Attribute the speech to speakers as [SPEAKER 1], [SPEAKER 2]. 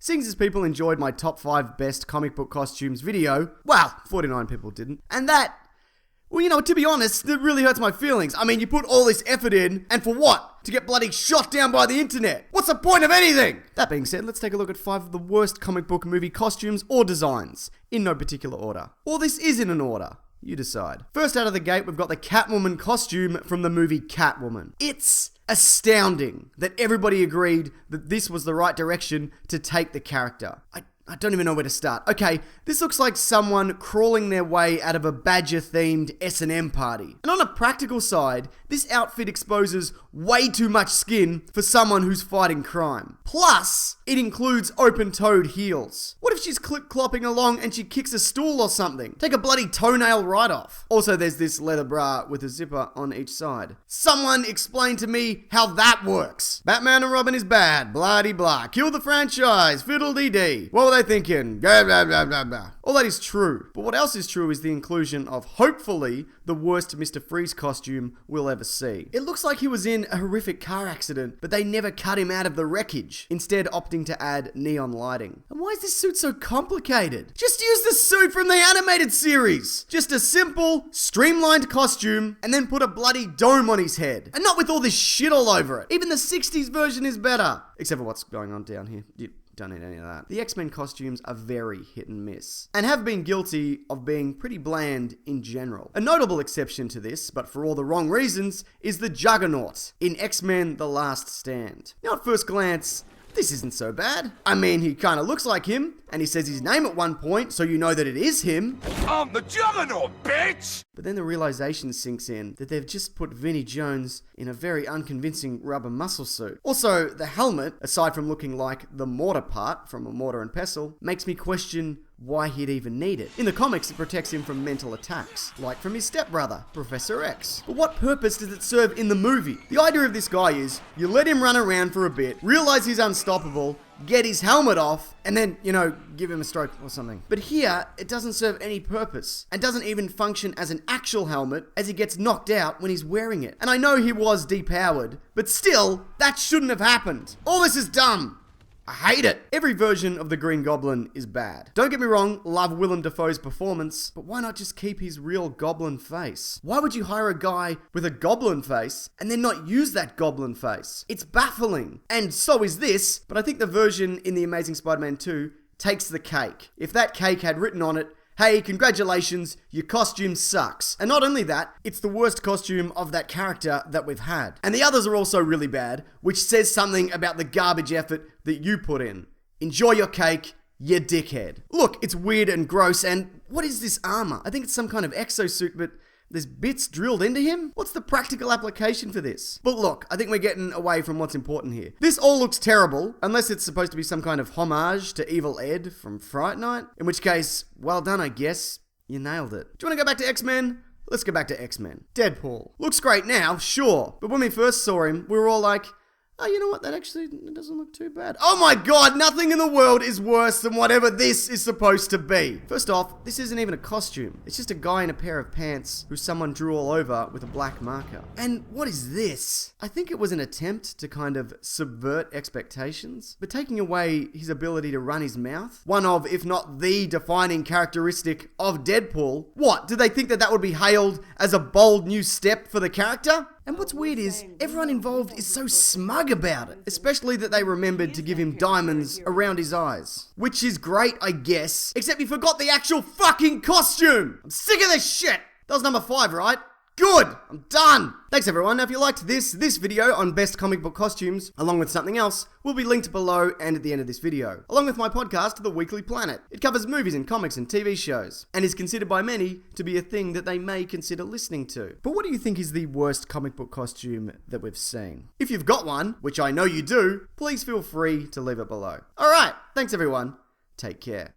[SPEAKER 1] Seeing as people enjoyed my top 5 best comic book costumes video, well, 49 people didn't, and that, well, you know, to be honest, it really hurts my feelings. I mean, you put all this effort in, and for what? To get bloody shot down by the internet. What's the point of anything? That being said, let's take a look at 5 of the worst comic book movie costumes or designs, in no particular order. Or this is in an order. You decide. First out of the gate, we've got the Catwoman costume from the movie Catwoman. It's astounding that everybody agreed that this was the right direction to take the character. I don't even know where to start. Okay, this looks like someone crawling their way out of a badger-themed S&M party. And on a practical side, this outfit exposes way too much skin for someone who's fighting crime. Plus, it includes open-toed heels. What if she's clip-clopping along and she kicks a stool or something? Take a bloody toenail right off. Also, there's this leather bra with a zipper on each side. Someone explain to me how that works. Batman and Robin is bad, blah-de-blah. Kill the franchise, fiddle-dee-dee. What were they thinking? Blah, blah, blah, blah, blah. All that is true. But what else is true is the inclusion of, hopefully, the worst Mr. Friis costume we'll ever see. It looks like he was in a horrific car accident, but they never cut him out of the wreckage, instead opting to add neon lighting. And why is this suit so complicated? Just use the suit from the animated series. Just a simple, streamlined costume, and then put a bloody dome on his head. And not with all this shit all over it. Even the 60s version is better. Except for what's going on down here. Don't need any of that. The X-Men costumes are very hit and miss, and have been guilty of being pretty bland in general. A notable exception to this, but for all the wrong reasons, is the Juggernaut in X-Men The Last Stand. Now at first glance, this isn't so bad. I mean, he kind of looks like him, and he says his name at one point, so you know that it is him.
[SPEAKER 2] I'm the Juggernaut, bitch!
[SPEAKER 1] But then the realization sinks in that they've just put Vinnie Jones in a very unconvincing rubber muscle suit. Also, the helmet, aside from looking like the mortar part from a mortar and pestle, makes me question why he'd even need it. In the comics, it protects him from mental attacks, like from his stepbrother, Professor X. But what purpose does it serve in the movie? The idea of this guy is, you let him run around for a bit, realize he's unstoppable, get his helmet off, and then, you know, give him a stroke or something. But here, it doesn't serve any purpose, and doesn't even function as an actual helmet, as he gets knocked out when he's wearing it. And I know he was depowered, but still, that shouldn't have happened. All this is dumb. I hate it. Every version of the Green Goblin is bad. Don't get me wrong, love Willem Dafoe's performance, but why not just keep his real goblin face? Why would you hire a guy with a goblin face and then not use that goblin face? It's baffling. And so is this, but I think the version in The Amazing Spider-Man 2 takes the cake. If that cake had written on it, hey, congratulations, your costume sucks. And not only that, it's the worst costume of that character that we've had. And the others are also really bad, which says something about the garbage effort that you put in. Enjoy your cake, you dickhead. Look, it's weird and gross, and what is this armor? I think it's some kind of exosuit, but there's bits drilled into him? What's the practical application for this? But look, I think we're getting away from what's important here. This all looks terrible, unless it's supposed to be some kind of homage to Evil Ed from Fright Night. In which case, well done, I guess. You nailed it. Do you want to go back to X-Men? Let's go back to X-Men. Deadpool. Looks great now, sure. But when we first saw him, we were all like, oh, you know what? That actually doesn't look too bad. Oh my god, nothing in the world is worse than whatever this is supposed to be. First off, this isn't even a costume. It's just a guy in a pair of pants who someone drew all over with a black marker. And what is this? I think it was an attempt to kind of subvert expectations, but taking away his ability to run his mouth, one of, if not the defining characteristic of Deadpool. What, did they think that that would be hailed as a bold new step for the character? And what's weird is, everyone involved is so smug about it. Especially that they remembered to give him diamonds around his eyes. Which is great, I guess. Except you forgot the actual fucking costume! I'm sick of this shit! That was number 5, right? Good! I'm done! Thanks everyone. Now if you liked this video on best comic book costumes, along with something else, will be linked below and at the end of this video. Along with my podcast, The Weekly Planet. It covers movies and comics and TV shows, and is considered by many to be a thing that they may consider listening to. But what do you think is the worst comic book costume that we've seen? If you've got one, which I know you do, please feel free to leave it below. Alright, thanks everyone. Take care.